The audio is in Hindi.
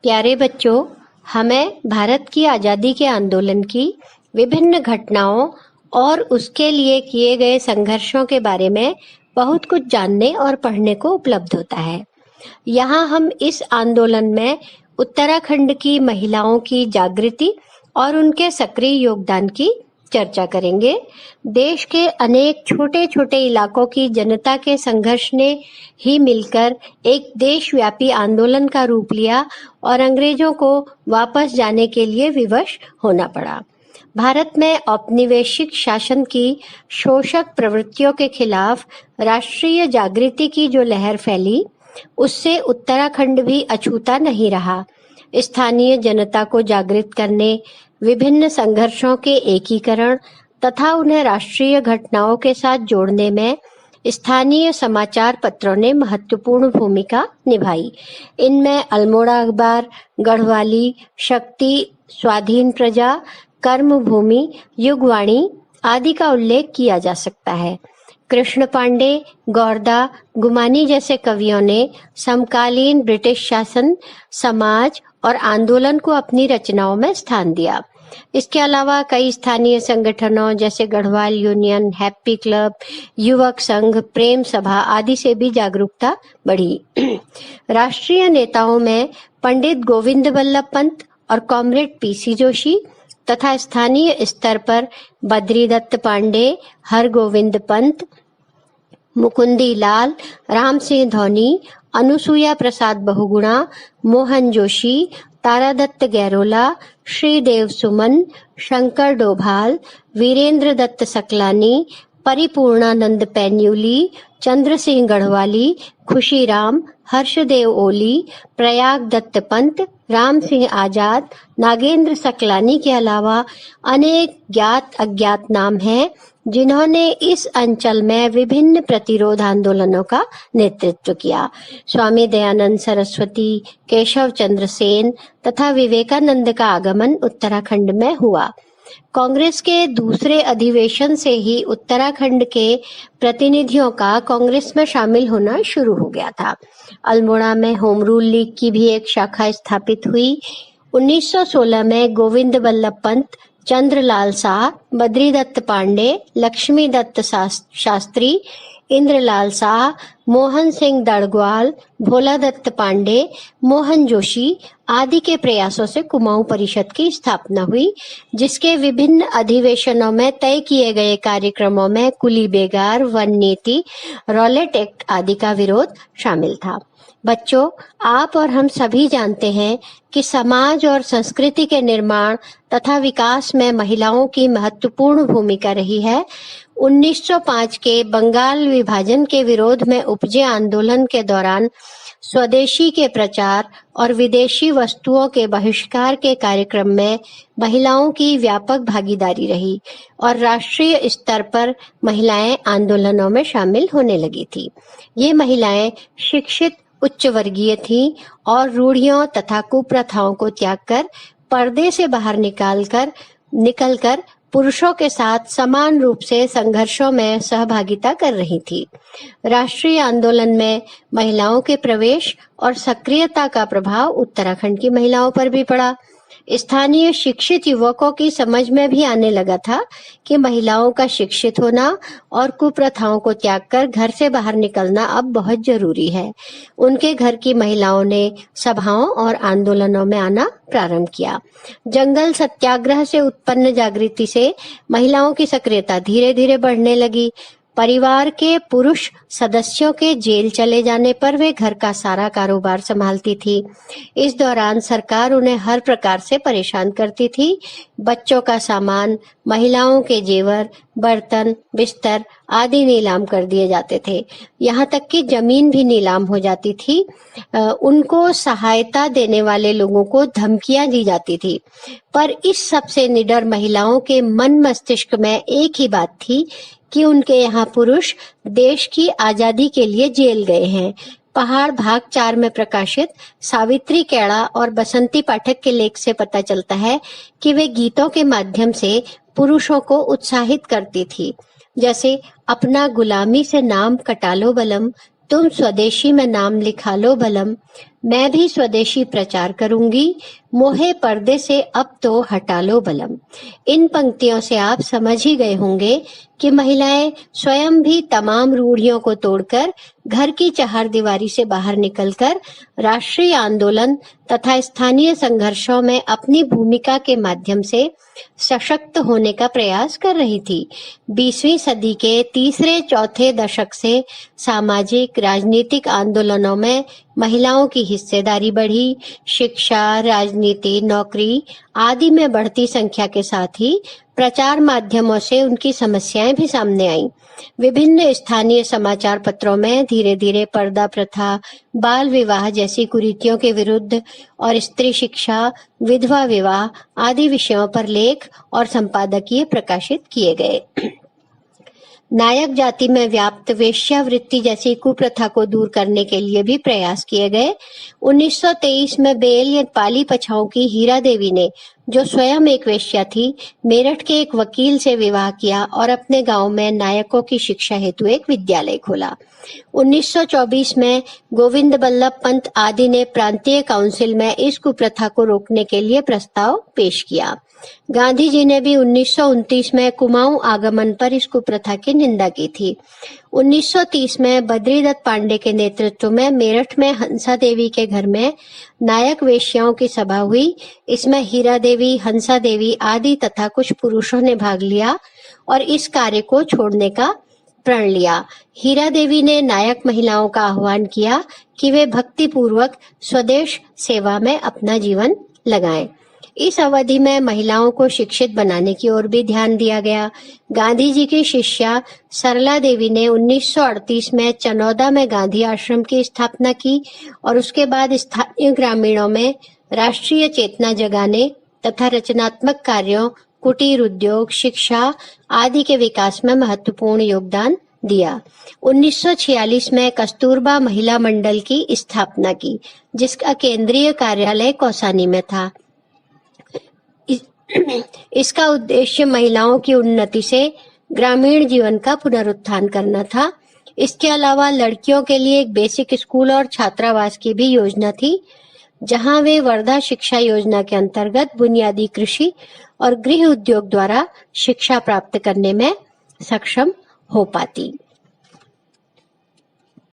प्यारे बच्चों, हमें भारत की आज़ादी के आंदोलन की विभिन्न घटनाओं और उसके लिए किए गए संघर्षों के बारे में बहुत कुछ जानने और पढ़ने को उपलब्ध होता है। यहाँ हम इस आंदोलन में उत्तराखंड की महिलाओं की जागृति और उनके सक्रिय योगदान की चर्चा करेंगे। देश के अनेक छोटे छोटे इलाकों की जनता के संघर्ष ने ही मिलकर एक देशव्यापी आंदोलन का रूप लिया और अंग्रेजों को वापस जाने के लिए विवश होना पड़ा। भारत में औपनिवेशिक शासन की शोषक प्रवृत्तियों के खिलाफ राष्ट्रीय जागृति की जो लहर फैली, उससे उत्तराखंड भी अछूता नहीं रहा। स्थानीय जनता को जागृत करने, विभिन्न संघर्षों के एकीकरण तथा उन्हें राष्ट्रीय घटनाओं के साथ जोड़ने में स्थानीय समाचार पत्रों ने महत्वपूर्ण भूमिका निभाई। इनमें अल्मोड़ा अखबार, गढ़वाली, शक्ति, स्वाधीन प्रजा, कर्मभूमि, युगवाणी आदि का उल्लेख किया जा सकता है। कृष्ण पांडे, गौरदा, गुमानी जैसे कवियों ने समकालीन ब्रिटिश शासन, समाज और आंदोलन को अपनी रचनाओं में स्थान दिया। इसके अलावा कई स्थानीय संगठनों जैसे गढ़वाल यूनियन, हैप्पी क्लब, युवक संघ, प्रेम सभा आदि से भी जागरूकता बढ़ी। राष्ट्रीय नेताओं में पंडित गोविंद बल्लभ पंत और कॉमरेड पीसी जोशी तथा स्थानीय स्तर पर बद्री दत्त पांडे, हरगोविंद पंत, मुकुंदी लाल, राम सिंह धोनी, अनुसुईया प्रसाद बहुगुणा, मोहन जोशी, तारादत्त गैरोला, श्रीदेव सुमन, शंकर डोभाल, वीरेंद्र दत्त सकलानी, परिपूर्णानंद पैन्यूली, चंद्र सिंह गढ़वाली, खुशीराम, हर्षदेव ओली, प्रयाग दत्त पंत, राम सिंह आजाद, नागेंद्र सकलानी के अलावा अनेक ज्ञात अज्ञात नाम हैं जिन्होंने इस अंचल में विभिन्न प्रतिरोध आंदोलनों का नेतृत्व किया। स्वामी दयानंद सरस्वती, केशव चंद्र सेन तथा विवेकानंद का आगमन उत्तराखंड में हुआ। कांग्रेस के दूसरे अधिवेशन से ही उत्तराखंड के प्रतिनिधियों का कांग्रेस में शामिल होना शुरू हो गया था। अल्मोड़ा में होम रूल लीग की भी एक शाखा स्थापित हुई। 1916 में गोविंद बल्लभ पंत, चंद्रलाल शाह, बद्री दत्त पांडे, लक्ष्मी दत्त शास्त्री, इंद्रलाल शाह, मोहन सिंह दड़ग्वाल, भोला दत्त पांडे, मोहन जोशी आदि के प्रयासों से कुमाऊं परिषद की स्थापना हुई, जिसके विभिन्न अधिवेशनों में तय किए गए कार्यक्रमों में कुली बेगार, वन नीति, रॉलेट एक्ट आदि का विरोध शामिल था। बच्चों, आप और हम सभी जानते हैं कि समाज और संस्कृति के निर्माण तथा विकास में महिलाओं की महत्वपूर्ण भूमिका रही है। 1905 के बंगाल विभाजन के विरोध में उपजे आंदोलन के दौरान स्वदेशी के प्रचार और विदेशी वस्तुओं के बहिष्कार के कार्यक्रम में महिलाओं की व्यापक भागीदारी रही और राष्ट्रीय स्तर पर महिलाएं आंदोलनों में शामिल होने लगी थी। ये महिलाएं शिक्षित, उच्च वर्गीय थीं और रूढ़ियों तथा कुप्रथाओं को त्याग कर पर्दे से बाहर निकलकर पुरुषों के साथ समान रूप से संघर्षों में सहभागिता कर रही थी। राष्ट्रीय आंदोलन में महिलाओं के प्रवेश और सक्रियता का प्रभाव उत्तराखंड की महिलाओं पर भी पड़ा। स्थानीय शिक्षित युवकों की समझ में भी आने लगा था कि महिलाओं का शिक्षित होना और कुप्रथाओं को त्याग कर घर से बाहर निकलना अब बहुत जरूरी है। उनके घर की महिलाओं ने सभाओं और आंदोलनों में आना प्रारंभ किया। जंगल सत्याग्रह से उत्पन्न जागृति से महिलाओं की सक्रियता धीरे धीरे बढ़ने लगी। परिवार के पुरुष सदस्यों के जेल चले जाने पर वे घर का सारा कारोबार संभालती थी। इस दौरान सरकार उन्हें हर प्रकार से परेशान करती थी। बच्चों का सामान, महिलाओं के जेवर, बर्तन, बिस्तर आदि नीलाम कर दिए जाते थे। यहाँ तक कि जमीन भी नीलाम हो जाती थी। उनको सहायता देने वाले लोगों को धमकियां दी जाती थी। पर इस सबसे निडर महिलाओं के मन मस्तिष्क में एक ही बात थी कि उनके यहाँ पुरुष देश की आजादी के लिए जेल गए हैं। पहाड़ भाग 4 में प्रकाशित सावित्री कैड़ा और बसंती पाठक के लेख से पता चलता है कि वे गीतों के माध्यम से पुरुषों को उत्साहित करती थी, जैसे अपना गुलामी से नाम कटा लो बलम, तुम स्वदेशी में नाम लिखा लो बलम, मैं भी स्वदेशी प्रचार करूंगी, मोहे पर्दे से अब तो हटा लो बलम। इन पंक्तियों से आप समझ ही गए होंगे कि महिलाएं स्वयं भी तमाम रूढ़ियों को तोड़कर घर की चारदीवारी से बाहर निकलकर राष्ट्रीय आंदोलन तथा स्थानीय संघर्षों में अपनी भूमिका के माध्यम से सशक्त होने का प्रयास कर रही थी। 20वीं सदी के तीसरे चौथे दशक से सामाजिक राजनीतिक आंदोलनों में महिलाओं की हिस्सेदारी बढ़ी। शिक्षा, राजनीति, नौकरी आदि में बढ़ती संख्या के साथ ही प्रचार माध्यमों से उनकी समस्याएं भी सामने आईं। विभिन्न स्थानीय समाचार पत्रों में धीरे धीरे पर्दा प्रथा, बाल विवाह जैसी कुरीतियों के विरुद्ध और स्त्री शिक्षा, विधवा विवाह आदि विषयों पर लेख और संपादकीय प्रकाशित किए गए। नायक जाति में व्याप्त वेश्यावृत्ति जैसी कुप्रथा को दूर करने के लिए भी प्रयास किए गए। 1923 में बेल या पाली पछाऊ की हीरा देवी ने, जो स्वयं एक वेश्या थी, मेरठ के एक वकील से विवाह किया और अपने गांव में नायकों की शिक्षा हेतु एक विद्यालय खोला। 1924 में गोविंद बल्लभ पंत आदि ने प्रांतीय काउंसिल में इस कुप्रथा को रोकने के लिए प्रस्ताव पेश किया। गांधी जी ने भी 1929 में कुमाऊं आगमन पर इस कुप्रथा की निंदा की थी। 1930 में बद्रीदत्त पांडे के नेतृत्व में मेरठ में हंसा देवी के घर में नायक वेश्याओं की सभा हुई। इसमें हीरा देवी, हंसा देवी आदि तथा कुछ पुरुषों ने भाग लिया और इस कार्य को छोड़ने का प्रण लिया। हीरा देवी ने नायक महिलाओं का आह्वान किया कि वे भक्ति पूर्वक स्वदेश सेवा में अपना जीवन लगाएं। इस अवधि में महिलाओं को शिक्षित बनाने की ओर भी ध्यान दिया गया। गांधी जी की शिष्या सरला देवी ने 1938 में चनौदा में गांधी आश्रम की स्थापना की और उसके बाद स्थानीय ग्रामीणों में राष्ट्रीय चेतना जगाने तथा रचनात्मक कार्यों, कुटीर उद्योग, शिक्षा आदि के विकास में महत्वपूर्ण योगदान दिया। 1946 में कस्तूरबा महिला मंडल की स्थापना की, जिसका केंद्रीय कार्यालय कौसानी में था। इसका उद्देश्य महिलाओं की उन्नति से ग्रामीण जीवन का पुनरुत्थान करना था। इसके अलावा लड़कियों के लिए एक बेसिक स्कूल और छात्रावास की भी योजना थी, जहां वे वर्धा शिक्षा योजना के अंतर्गत बुनियादी कृषि और गृह उद्योग द्वारा शिक्षा प्राप्त करने में सक्षम हो पाती।